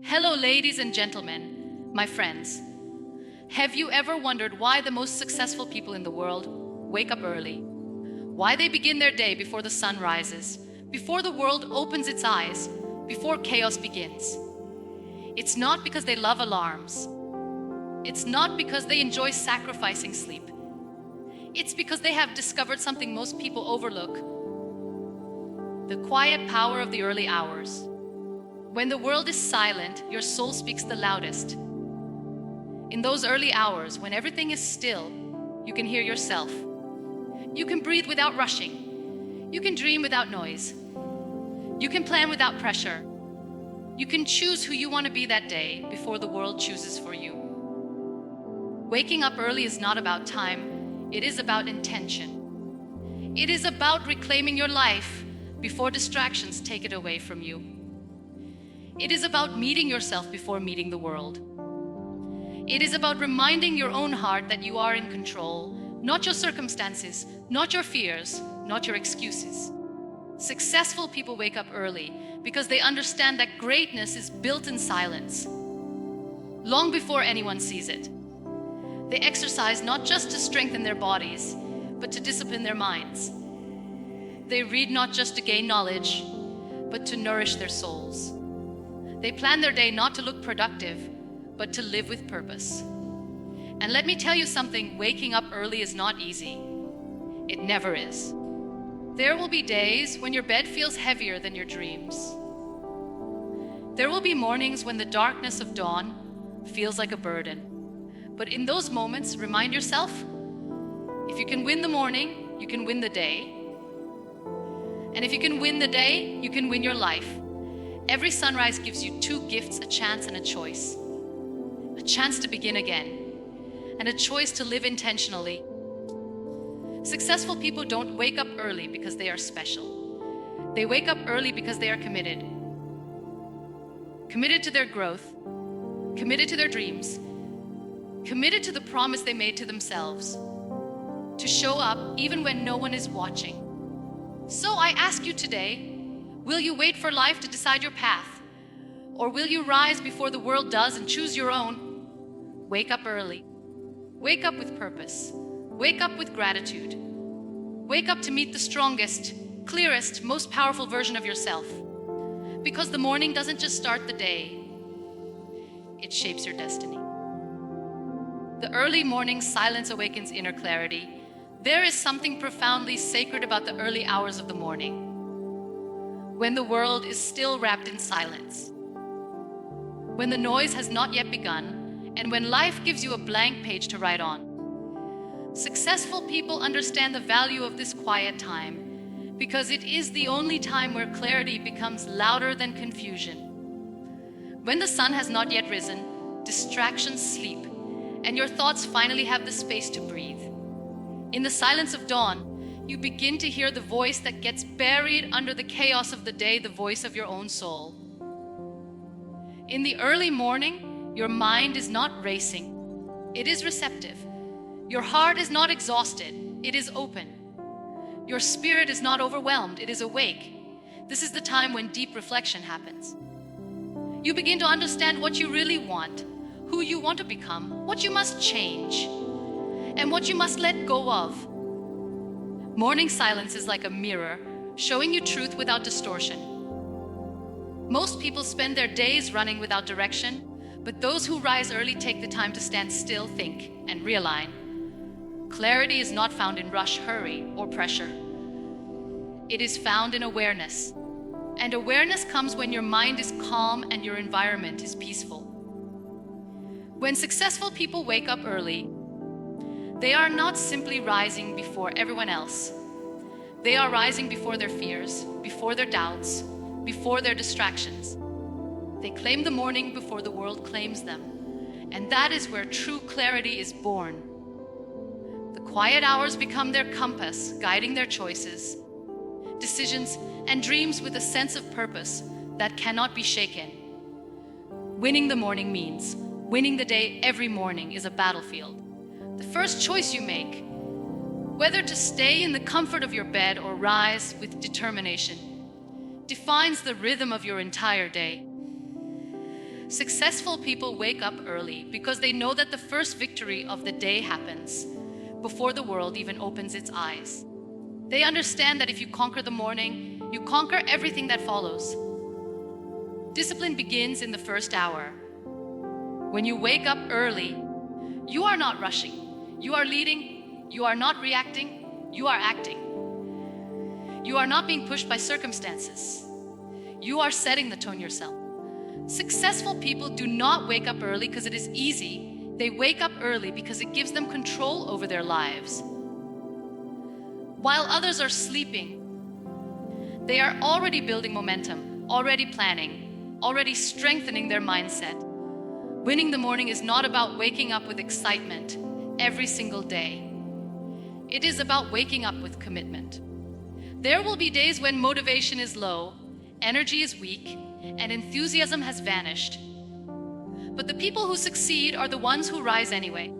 Hello, ladies and gentlemen, my friends. Have you ever wondered why the most successful people in the world wake up early? Why they begin their day before the sun rises, before the world opens its eyes, before chaos begins? It's not because they love alarms. It's not because they enjoy sacrificing sleep. It's because they have discovered something most people overlook: the quiet power of the early hours. When the world is silent, your soul speaks the loudest. In those early hours, when everything is still, you can hear yourself. You can breathe without rushing. You can dream without noise. You can plan without pressure. You can choose who you want to be that day before the world chooses for you. Waking up early is not about time, it is about intention. It is about reclaiming your life before distractions take it away from you. It is about meeting yourself before meeting the world. It is about reminding your own heart that you are in control, not your circumstances, not your fears, not your excuses. Successful people wake up early because they understand that greatness is built in silence, long before anyone sees it. They exercise not just to strengthen their bodies, but to discipline their minds. They read not just to gain knowledge, but to nourish their souls. They plan their day not to look productive, but to live with purpose. And let me tell you something, waking up early is not easy. It never is. There will be days when your bed feels heavier than your dreams. There will be mornings when the darkness of dawn feels like a burden. But in those moments, remind yourself, if you can win the morning, you can win the day. And if you can win the day, you can win your life. Every sunrise gives you two gifts: a chance and a choice. A chance to begin again, and a choice to live intentionally. Successful people don't wake up early because they are special. They wake up early because they are committed. Committed to their growth, committed to their dreams, committed to the promise they made to themselves, to show up even when no one is watching. So I ask you today, will you wait for life to decide your path? Or will you rise before the world does and choose your own? Wake up early. Wake up with purpose. Wake up with gratitude. Wake up to meet the strongest, clearest, most powerful version of yourself. Because the morning doesn't just start the day, it shapes your destiny. The early morning silence awakens inner clarity. There is something profoundly sacred about the early hours of the morning, when the world is still wrapped in silence, when the noise has not yet begun, and when life gives you a blank page to write on. Successful people understand the value of this quiet time because it is the only time where clarity becomes louder than confusion. When the sun has not yet risen, distractions sleep, and your thoughts finally have the space to breathe. In the silence of dawn, you begin to hear the voice that gets buried under the chaos of the day, the voice of your own soul. In the early morning, your mind is not racing, it is receptive. Your heart is not exhausted, it is open. Your spirit is not overwhelmed, it is awake. This is the time when deep reflection happens. You begin to understand what you really want, who you want to become, what you must change, and what you must let go of. Morning silence is like a mirror, showing you truth without distortion. Most people spend their days running without direction, but those who rise early take the time to stand still, think, and realign. Clarity is not found in rush, hurry, or pressure. It is found in awareness. And awareness comes when your mind is calm and your environment is peaceful. When successful people wake up early, they are not simply rising before everyone else. They are rising before their fears, before their doubts, before their distractions. They claim the morning before the world claims them. And that is where true clarity is born. The quiet hours become their compass, guiding their choices, decisions, and dreams with a sense of purpose that cannot be shaken. Winning the morning means winning the day. Every morning is a battlefield. The first choice you make, whether to stay in the comfort of your bed or rise with determination, defines the rhythm of your entire day. Successful people wake up early because they know that the first victory of the day happens before the world even opens its eyes. They understand that if you conquer the morning, you conquer everything that follows. Discipline begins in the first hour. When you wake up early, you are not rushing. You are leading. You are not reacting. You are acting. You are not being pushed by circumstances. You are setting the tone yourself. Successful people do not wake up early because it is easy. They wake up early because it gives them control over their lives. While others are sleeping, they are already building momentum, already planning, already strengthening their mindset. Winning the morning is not about waking up with excitement every single day. It is about waking up with commitment. There will be days when motivation is low, energy is weak, and enthusiasm has vanished. But the people who succeed are the ones who rise anyway.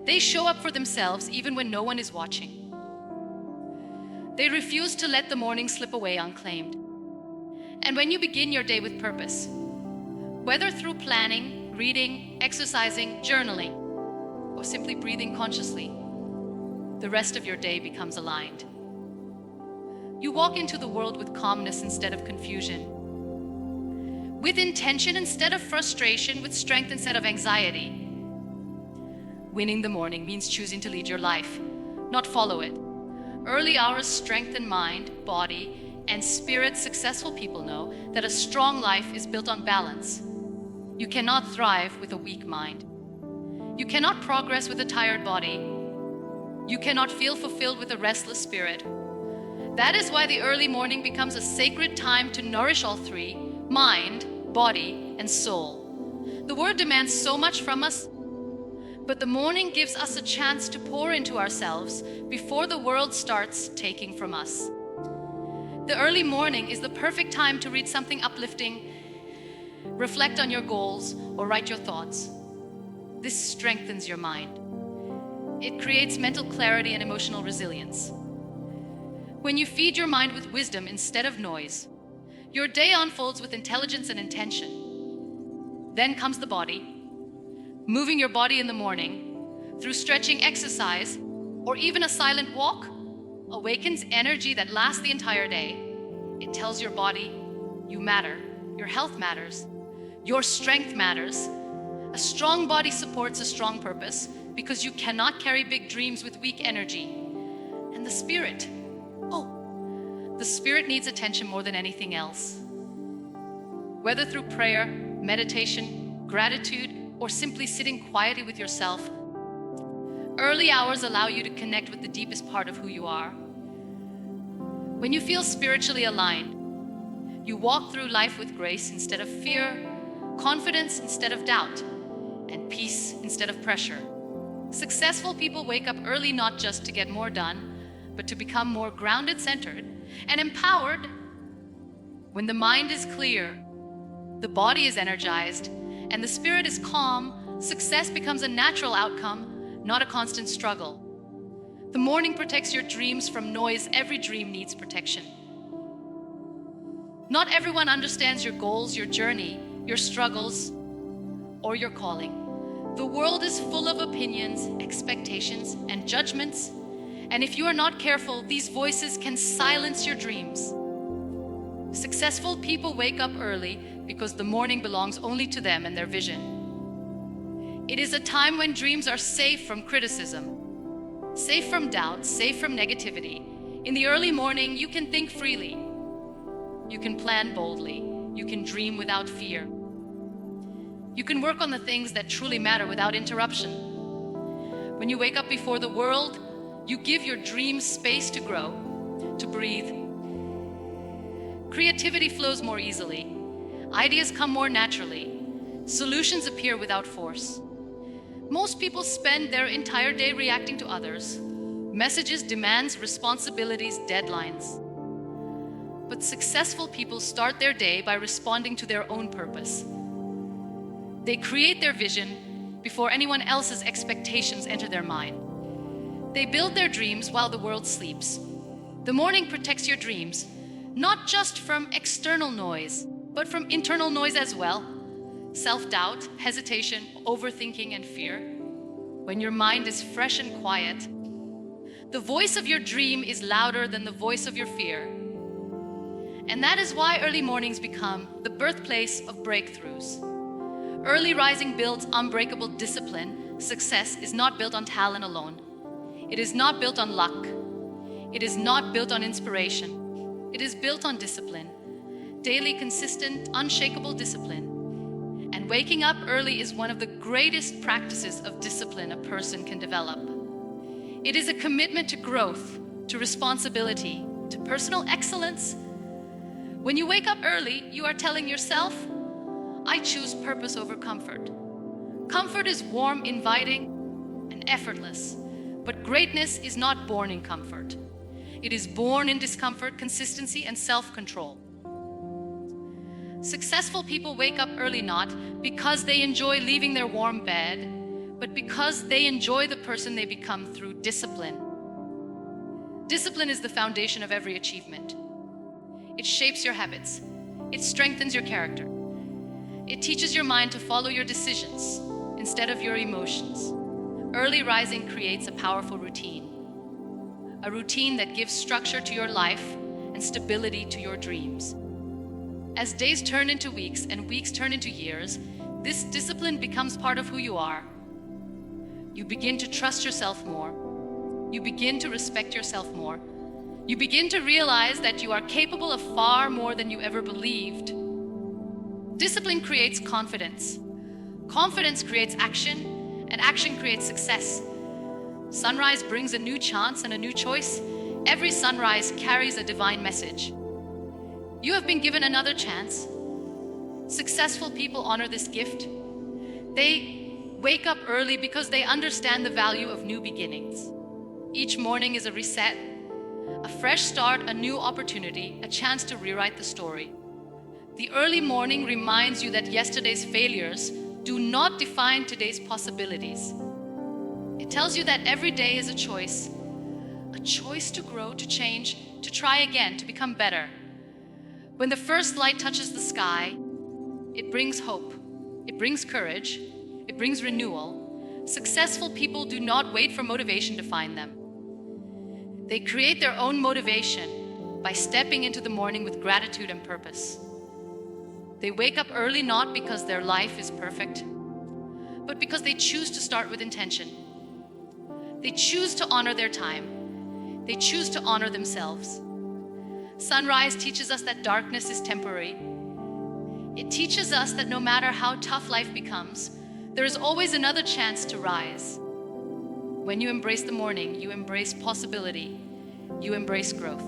They show up for themselves even when no one is watching. They refuse to let the morning slip away unclaimed. And when you begin your day with purpose, whether through planning, reading, exercising, journaling, or simply breathing consciously, the rest of your day becomes aligned. You walk into the world with calmness instead of confusion, with intention instead of frustration, with strength instead of anxiety. Winning the morning means choosing to lead your life, not follow it. Early hours strengthen mind, body, and spirit. Successful people know that a strong life is built on balance. You cannot thrive with a weak mind. You cannot progress with a tired body. You cannot feel fulfilled with a restless spirit. That is why the early morning becomes a sacred time to nourish all three: mind, body, and soul. The world demands so much from us, but the morning gives us a chance to pour into ourselves before the world starts taking from us. The early morning is the perfect time to read something uplifting, reflect on your goals, or write your thoughts. This strengthens your mind. It creates mental clarity and emotional resilience. When you feed your mind with wisdom instead of noise, your day unfolds with intelligence and intention. Then comes the body. Moving your body in the morning through stretching, exercise, or even a silent walk awakens energy that lasts the entire day. It tells your body, you matter, your health matters, your strength matters. A strong body supports a strong purpose because you cannot carry big dreams with weak energy. And the spirit, the spirit needs attention more than anything else. Whether through prayer, meditation, gratitude, or simply sitting quietly with yourself, early hours allow you to connect with the deepest part of who you are. When you feel spiritually aligned, you walk through life with grace instead of fear, confidence instead of doubt, and peace instead of pressure. Successful people wake up early not just to get more done, but to become more grounded, centered, and empowered. When the mind is clear, the body is energized, and the spirit is calm, success becomes a natural outcome, not a constant struggle. The morning protects your dreams from noise. Every dream needs protection. Not everyone understands your goals, your journey, your struggles, or your calling. The world is full of opinions, expectations, and judgments, and if you are not careful, these voices can silence your dreams. Successful people wake up early because the morning belongs only to them and their vision. It is a time when dreams are safe from criticism, safe from doubt, safe from negativity. In the early morning, you can think freely. You can plan boldly. You can dream without fear. You can work on the things that truly matter without interruption. When you wake up before the world, you give your dreams space to grow, to breathe. Creativity flows more easily. Ideas come more naturally. Solutions appear without force. Most people spend their entire day reacting to others, messages, demands, responsibilities, deadlines. But successful people start their day by responding to their own purpose. They create their vision before anyone else's expectations enter their mind. They build their dreams while the world sleeps. The morning protects your dreams, not just from external noise, but from internal noise as well. self-doubt, hesitation, overthinking, and fear, when your mind is fresh and quiet, the voice of your dream is louder than the voice of your fear. And that is why early mornings become the birthplace of breakthroughs. Early rising builds unbreakable discipline. Success is not built on talent alone. It is not built on luck. It is not built on inspiration. It is built on discipline. Daily, consistent, unshakable discipline. And waking up early is one of the greatest practices of discipline a person can develop. It is a commitment to growth, to responsibility, to personal excellence. When you wake up early, you are telling yourself, I choose purpose over comfort. Comfort is warm, inviting, and effortless. But greatness is not born in comfort. It is born in discomfort, consistency, and self-control. Successful people wake up early not because they enjoy leaving their warm bed, but because they enjoy the person they become through discipline. Discipline is the foundation of every achievement. It shapes your habits. It strengthens your character. It teaches your mind to follow your decisions instead of your emotions. Early rising creates a powerful routine. A routine that gives structure to your life and stability to your dreams. As days turn into weeks and weeks turn into years, this discipline becomes part of who you are. You begin to trust yourself more. You begin to respect yourself more. You begin to realize that you are capable of far more than you ever believed. Discipline creates confidence. Confidence creates action, and action creates success. Sunrise brings a new chance and a new choice. Every sunrise carries a divine message. You have been given another chance. Successful people honor this gift. They wake up early because they understand the value of new beginnings. Each morning is a reset, a fresh start, a new opportunity, a chance to rewrite the story. The early morning reminds you that yesterday's failures do not define today's possibilities. It tells you that every day is a choice to grow, to change, to try again, to become better. When the first light touches the sky, it brings hope, it brings courage, it brings renewal. Successful people do not wait for motivation to find them. They create their own motivation by stepping into the morning with gratitude and purpose. They wake up early not because their life is perfect, but because they choose to start with intention. They choose to honor their time. They choose to honor themselves. Sunrise teaches us that darkness is temporary. It teaches us that no matter how tough life becomes, there is always another chance to rise. When you embrace the morning, you embrace possibility. You embrace growth.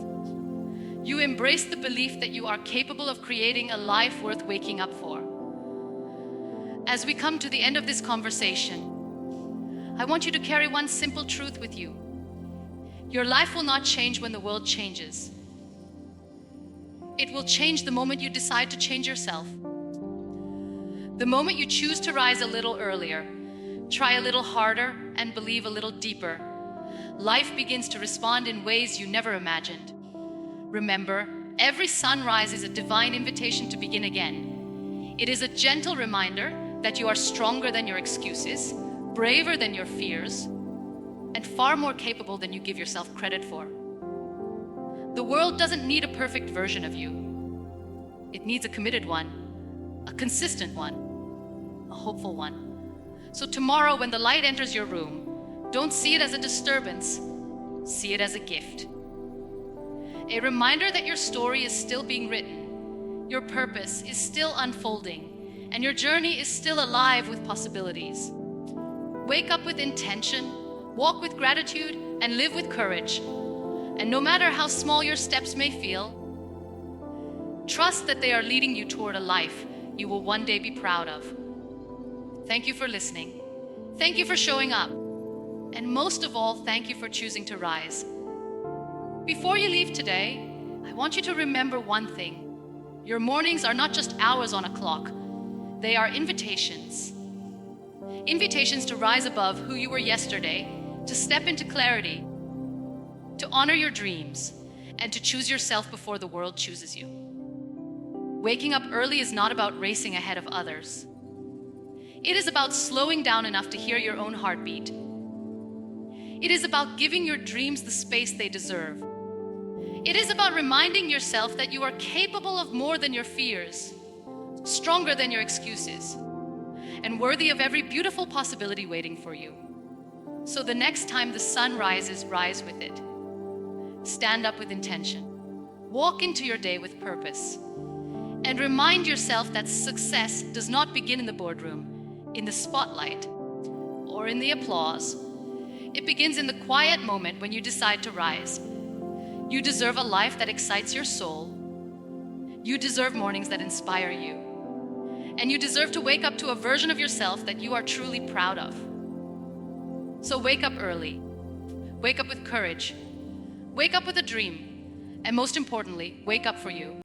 You embrace the belief that you are capable of creating a life worth waking up for. As we come to the end of this conversation, I want you to carry one simple truth with you. Your life will not change when the world changes. It will change the moment you decide to change yourself. The moment you choose to rise a little earlier, try a little harder, and believe a little deeper, life begins to respond in ways you never imagined. Remember, every sunrise is a divine invitation to begin again. It is a gentle reminder that you are stronger than your excuses, braver than your fears, and far more capable than you give yourself credit for. The world doesn't need a perfect version of you. It needs a committed one, a consistent one, a hopeful one. So tomorrow, when the light enters your room, don't see it as a disturbance, see it as a gift. A reminder that your story is still being written, your purpose is still unfolding, and your journey is still alive with possibilities. Wake up with intention, walk with gratitude, and live with courage. And no matter how small your steps may feel, trust that they are leading you toward a life you will one day be proud of. Thank you for listening. Thank you for showing up. And most of all, thank you for choosing to rise. Before you leave today, I want you to remember one thing. Your mornings are not just hours on a clock. They are invitations. Invitations to rise above who you were yesterday, to step into clarity, to honor your dreams, and to choose yourself before the world chooses you. Waking up early is not about racing ahead of others. It is about slowing down enough to hear your own heartbeat. It is about giving your dreams the space they deserve. It is about reminding yourself that you are capable of more than your fears, stronger than your excuses, and worthy of every beautiful possibility waiting for you. So the next time the sun rises, rise with it. Stand up with intention. Walk into your day with purpose. And remind yourself that success does not begin in the boardroom, in the spotlight, or in the applause. It begins in the quiet moment when you decide to rise. You deserve a life that excites your soul. You deserve mornings that inspire you. And you deserve to wake up to a version of yourself that you are truly proud of. So wake up early. Wake up with courage. Wake up with a dream. And most importantly, wake up for you.